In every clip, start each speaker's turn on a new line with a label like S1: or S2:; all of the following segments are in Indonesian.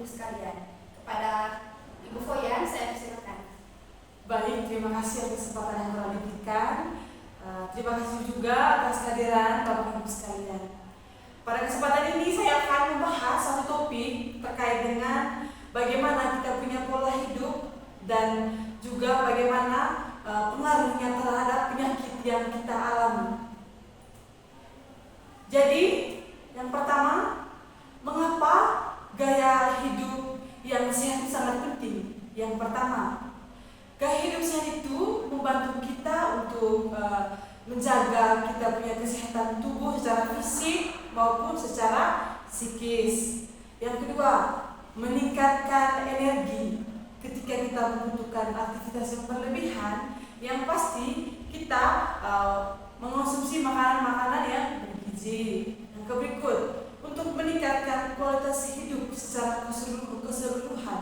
S1: Ibu sekalian. Kepada Ibu Foyan, saya persilakan.
S2: Baik, terima kasih atas kesempatan yang telah diberikan. Terima kasih juga atas kehadiran Bapak Ibu sekalian. Pada kesempatan ini saya akan membahas satu topik terkait dengan bagaimana kita punya pola hidup dan juga bagaimana pengaruhnya terhadap penyakit yang kita alami. Jadi, yang pertama, mengapa gaya hidup yang sehat itu sangat penting? Yang pertama, gaya hidup sehat itu membantu kita untuk menjaga kita punya kesehatan tubuh secara fisik maupun secara psikis. Yang kedua, meningkatkan energi ketika kita membutuhkan aktivitas yang berlebihan. Yang pasti kita mengonsumsi makanan-makanan yang bergizi. Yang berikut, untuk meningkatkan kualitas hidup secara keseluruhan.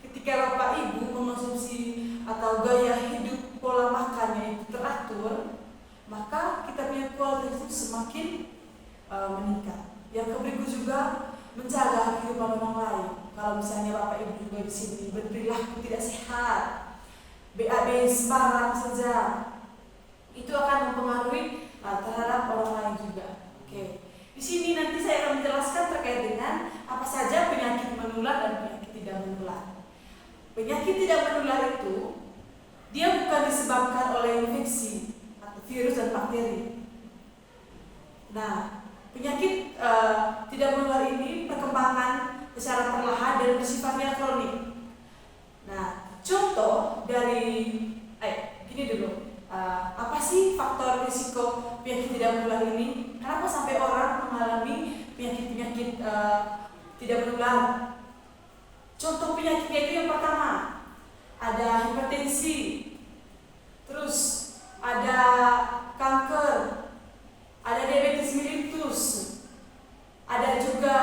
S2: Ketika Bapak Ibu mengonsumsi atau gaya hidup pola makannya itu teratur, maka kita punya kualitas hidup semakin meningkat. Yang berikut juga menjaga kehidupan orang lain. Kalau misalnya Bapak Ibu juga di sini berperilaku tidak sehat, BAB sembarang saja, itu akan mempengaruhi terhadap orang lain juga. Oke. Di sini nanti saya akan menjelaskan terkait dengan apa saja penyakit menular dan penyakit tidak menular. Penyakit tidak menular itu dia bukan disebabkan oleh infeksi atau virus dan bakteri. Nah, penyakit tidak menular ini perkembangan secara perlahan dan bersifatnya kronik. Nah, contoh dari gini dulu. Apa sih faktor risiko penyakit tidak menular ini? Kenapa sampai orang mengalami penyakit-penyakit tidak menular? Contoh penyakitnya itu yang pertama, ada hipertensi, terus ada kanker, ada diabetes mellitus, ada juga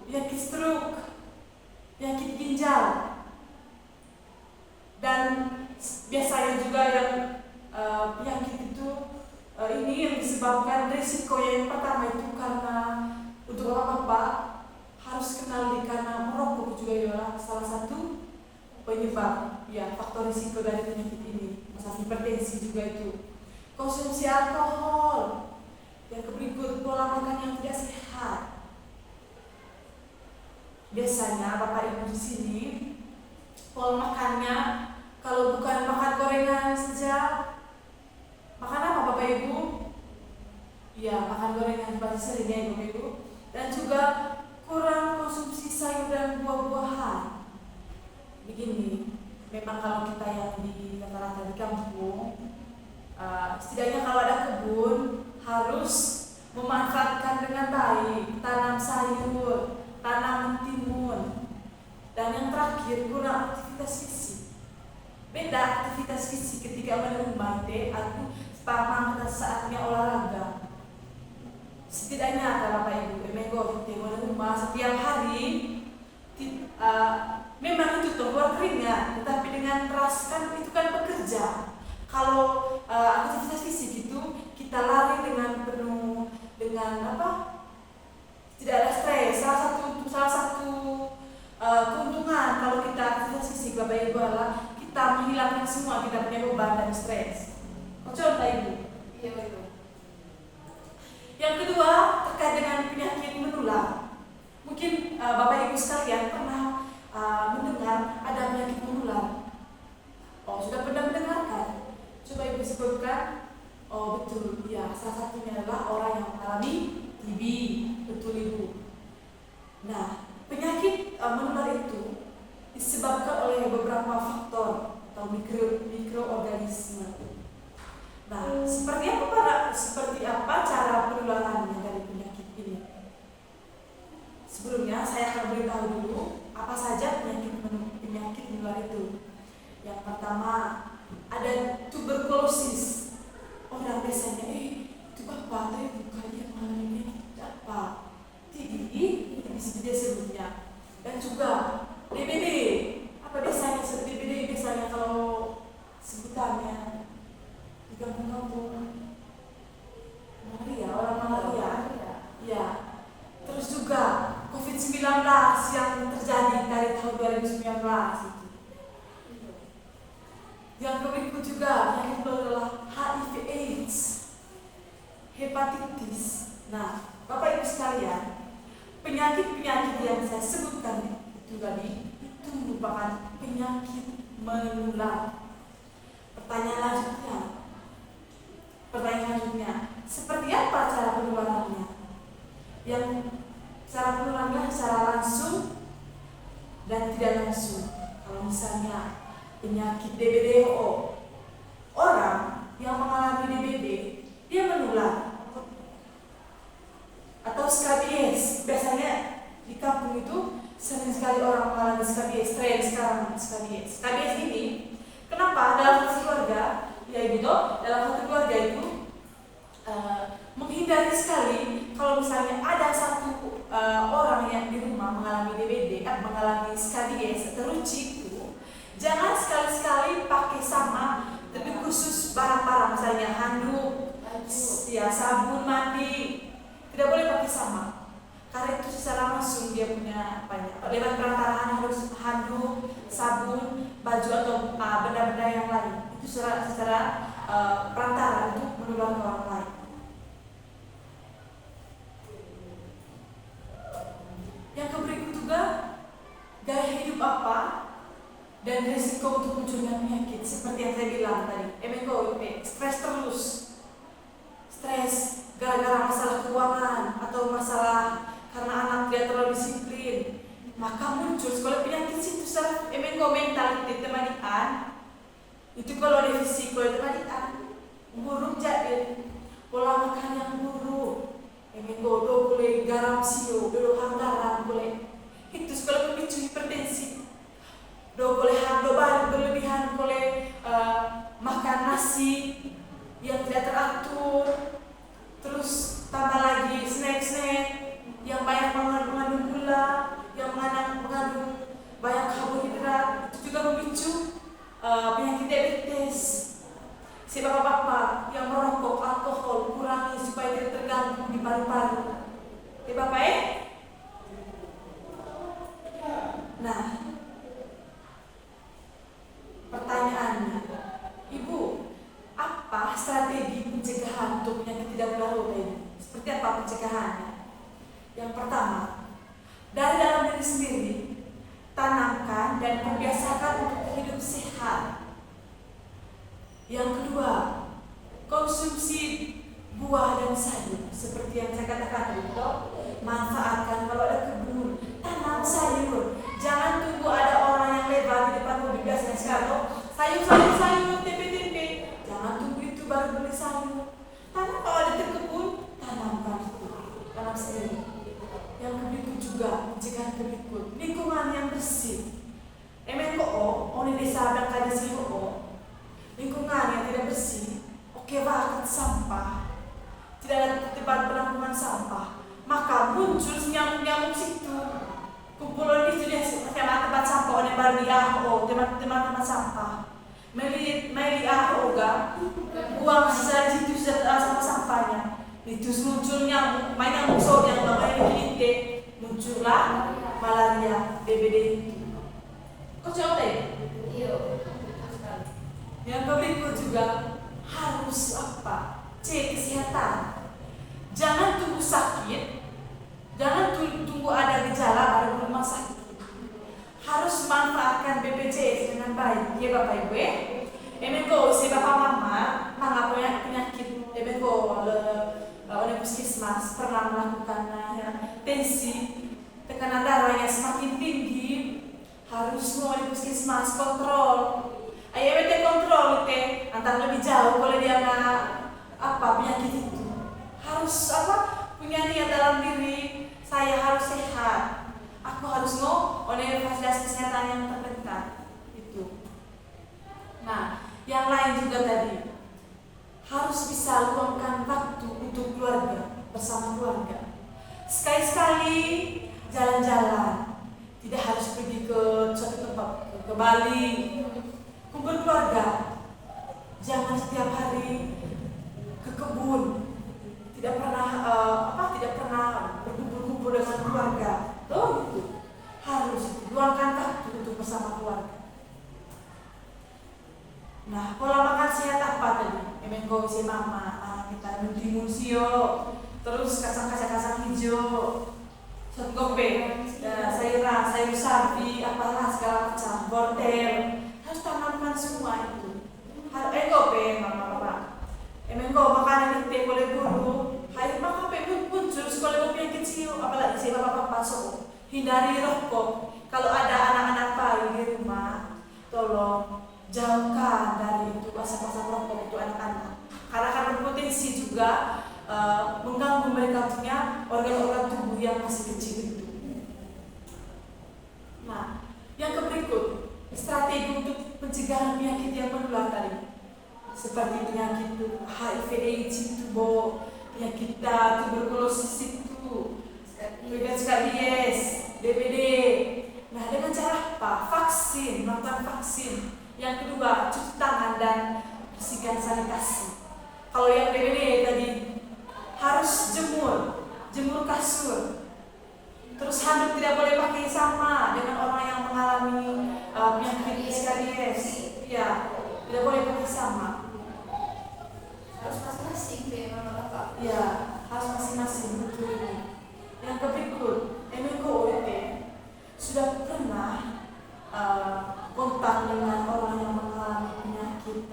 S2: penyakit stroke, penyakit ginjal, dan biasanya juga yang penyakit itu ini yang disebabkan risiko yang pertama itu karena untuk Bapak harus kenal karena merokok juga ya salah satu penyebab ya faktor risiko dari penyakit ini. Masalah hipertensi juga itu. Konsumsi alkohol, yang berikut pola makan yang tidak sehat. Biasanya Bapak Ibu di sini pola makannya kalau bukan makan gorengan saja, makan apa Bapak Ibu? Ya, makan gorengan pasti sering ya Bapak Ibu. Dan juga kurang konsumsi sayur dan buah-buahan. Begini, memang kalau kita yang di rata-rata di kampung, setidaknya kalau ada kebun harus memanfaatkan dengan baik, tanam sayur, tanam mentimun, dan yang terakhir kurang aktivitas fisik. Beda aktivitas fisik ketika menerima aku pamang saatnya olahraga. Setidaknya kalau Bapak Ibu menggo menerima setiap hari memang itu tuh keluar keringat, tetapi dengan keras kan itu kan bekerja. Kalau aktivitas fisik itu kita lari dengan penuh dengan tidak ada stres. Salah satu keuntungan kalau kita aktivitas fisik Bapak Ibu adalah kita menghilangkan semua kita punya beban dan stres. Contoh Ibu.
S1: Iya betul.
S2: Yang kedua terkait dengan penyakit menular. Mungkin Bapak Ibu sekalian pernah mendengar ada penyakit menular. Oh, sudah pernah mendengarkan? Coba Ibu sebutkan. Oh betul, ya salah satunya adalah orang yang mengalami TB. Betul Ibu. Nah, penyakit menular itu disebabkan oleh beberapa faktor atau mikroorganisme. Nah, seperti apa cara penularannya dari penyakit ini? Sebelumnya saya akan beritahu dulu apa saja penyakit menular itu. Yang pertama ada tuberkulosis. Orang biasanya itu Bapak tadi bukan dia mengalami apa? TB bisa dia sebutnya. Dan juga DBD. Apa biasanya DBD biasanya kalau sebutannya di kampung-kampung malaria, orang malaria. Ya. Terus juga COVID-19 yang terjadi itu. Yang berikut juga yang kedua adalah HIV/AIDS, hepatitis. Nah, Bapak Ibu sekalian, penyakit-penyakit yang saya sebutkan itu tadi itu merupakan penyakit menular. Pertanyaan lanjutnya, seperti apa cara penularannya? Yang cara penularannya secara langsung dan tidak langsung. Kalau misalnya penyakit DBD/WHO, orang yang mengalami DBD dia menular. Atau skabies, biasanya di kampung itu sering sekali orang mengalami skabies, tren sekarang skabies. Skabies ini kenapa dalam satu keluarga, ya gitu, dalam satu keluarga itu menghindari sekali kalau misalnya ada satu orang yang di rumah mengalami DBD, mengalami skabies atau ruci itu, jangan sekali-sekali pakai sama, tapi khusus barang-barang misalnya handuk, ya sabun mandi, tidak boleh pakai sama. Karena itu secara langsung dia punya lewat perantaraan harus handuk, sabun, baju atau benda-benda yang lain. Itu secara perantara untuk menular ke orang lain. Yang berikut juga gaya hidup apa dan risiko untuk munculnya penyakit. Seperti yang saya bilang tadi, stres terus, stres gara-gara masalah keuangan atau masalah karena anak tidak terlalu disiplin, maka muncul sekolah penyakit situ mental temadian. Itu kalau ada fisik, kalau temadian buruk jadi pola makan yang buruk. Do boleh garam sio, do hanggaran boleh. Itu sekolah pemicu hipertensi. Do boleh berlebihan boleh makan nasi yang tidak teratur. Terus tambah lagi snack-snack yang banyak mengandung gula, yang mengandung banyak karbohidrat, itu juga memicu penyakit diabetes. Si bapak-bapak yang merokok, alkohol, kurangi supaya tidak terganggu di paru-paru. Ya Bapak ya? Nah, pertanyaannya, Ibu, apa strategi pencegahan untuk penyakit tidak menular ini? Seperti apa pencegahannya? Yang pertama, dari dalam diri sendiri, tanamkan dan membiasakan untuk hidup sehat. Yang kedua, konsumsi buah dan sayur. Seperti yang saya katakan tadi, manfaatkan kalau ada kebun, tanam sayur. Jangan tunggu ada orang yang lewat di depan mobil biasanya sekarang, sayur, tempe. Jangan tunggu itu baru beli sayur. Tanam kalau ada kebun, tanamkan itu, tanam sendiri. Yang berikut juga mencegah berikut lingkungan yang bersih. Oni desa dan kadasi lingkungan yang tidak bersih, banget sampah, tidak ada tempat penampungan sampah, maka muncul nyamuk-nyamuk situ. Kumpulan itu dia tempat sampah oleh baru tempat sampah. Meli buang sisa itu sampah-sampahnya. Itu muncul nyamuk, nyamuk yang kelinte, muncullah malaria, DBD itu. Kok coba deh?
S1: Iya.
S2: Yang berikut juga harus cek kesehatan. Jangan tunggu sakit, jangan tunggu ada gejala baru ke rumah sakit. Harus manfaatkan BPJS dengan baik, ya Bapak Ibu. Si Bapak Mama punya penyakit, oleh puskesmas pernah melakukan tensi, tekanan darah yang semakin tinggi, harus oleh puskesmas kontrol. Ayo kontrol antara lebih jauh kalau dia penyakit itu. Harus punya niat dalam diri, saya harus sehat. Aku harus oleh fasilitas kesehatan yang terdekat itu. Nah, yang lain juga tadi harus bisa luangkan waktu untuk keluarga, bersama keluarga. Sekali-sekali jalan-jalan, tidak harus pergi ke suatu tempat, ke Bali, kumpul keluarga. Jangan setiap hari ke kebun, tidak pernah berkumpul dengan keluarga. Gitu. Harus luangkan waktu untuk bersama Nah, pola makan sehat apa tadi? Emengko si mama, kita mentimun sio, terus kacang hijau, sot gope, sayur sapi, apalah segala macam, wortel, harus tanamkan semua itu. Harus gope mama. Emengko makanan itu boleh buru, hai maka muncul sekolah kopi yang kecil, apalagi si bapak sok. Hindari rokok. Kalau ada anak-anak bayi di rumah, tolong jauhkan dari itu asap-asap rokok itu anak-anak. Karena akan berpotensi juga mengganggu mereka punya organ-organ tubuh yang masih kecil itu. Nah, yang berikut strategi untuk pencegahan penyakit yang menular tadi, seperti penyakit HIV/AIDS itu, penyakit tuberkulosis itu, skabies, DBD. Nah, dengan cara apa? Melakukan vaksin. Yang kedua, cuci tangan dan bersihkan sanitasi. Kalau yang DBD tadi harus jemur kasur. Terus handuk tidak boleh pakai sama dengan orang yang mengalami penyakit skabies. Ya, tidak boleh pakai sama.
S1: Harus masing-masing deh mama bapak.
S2: Ya, harus masing-masing, betul. Yang berikut, MKOT sudah pernah kontak dengan orang yang mengalami penyakit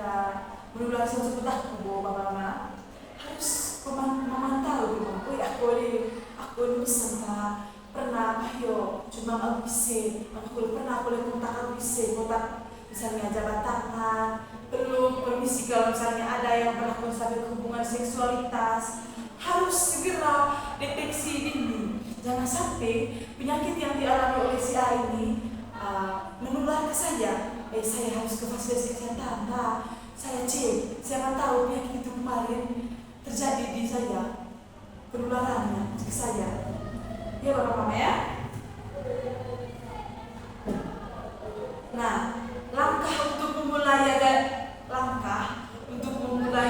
S2: menular seperti aku, bapak-bapak. Harus memantau dulu. Aku pesan pernah, ayo cuma aku pernah kontak misalnya jabat tangan, belum permisi kalau misalnya ada yang pernah kontak hubungan seksualitas, harus segera deteksi dini. Jangan sampai penyakit yang dialami oleh si A ini menular ke saya. Saya harus ke fasilitas kesehatan. Saya cek, siapa tahu penyakit itu kemarin terjadi di saya, penularannya ke saya. Ya bapak mama ya. Nah, langkah untuk memulai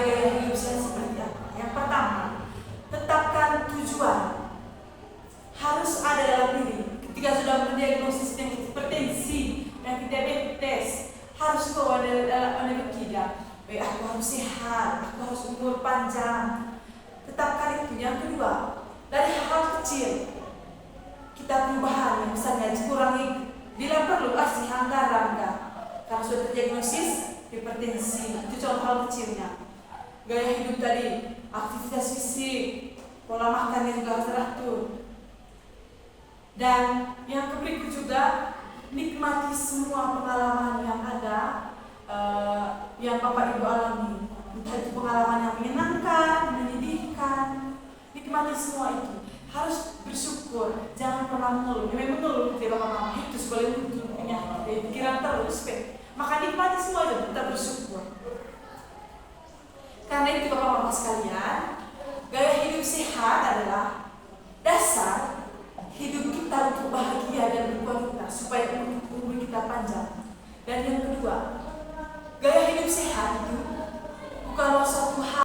S2: gaya hidup sehat seperti apa? Yang pertama, tetapkan tujuan. Harus ada dalam diri. Ketika sudah mendiagnosis penyakit hipertensi, penyakit diabetes, harus kau ada dalam pikiran. Aku harus sehat, aku harus umur panjang. Tetapkan itu. Yang kedua, dari hal kecil kita perubahan, misalnya kurangi bila perlu kasih anggaran karena sudah terdiagnosis hipertensi. Itu contoh hal kecilnya. Gaya hidup tadi, aktivitas fisik, pola makan yang juga teratur. Dan yang berikut juga, nikmati semua pengalaman yang ada yang Bapak Ibu alami. Entah itu pengalaman yang menyenangkan, menyedihkan, nikmati semua itu. Harus bersyukur, jangan pernah mengeluh. Memang mengeluh tidak apa-apa, itu sebagai punya pikiran terus. Maka nikmati semua itu, kita bersyukur. Karena itu Bapak-Bapak sekalian, gaya hidup sehat adalah dasar hidup kita untuk bahagia dan berkualitas supaya umur kita panjang. Dan yang kedua, gaya hidup sehat itu bukanlah suatu hal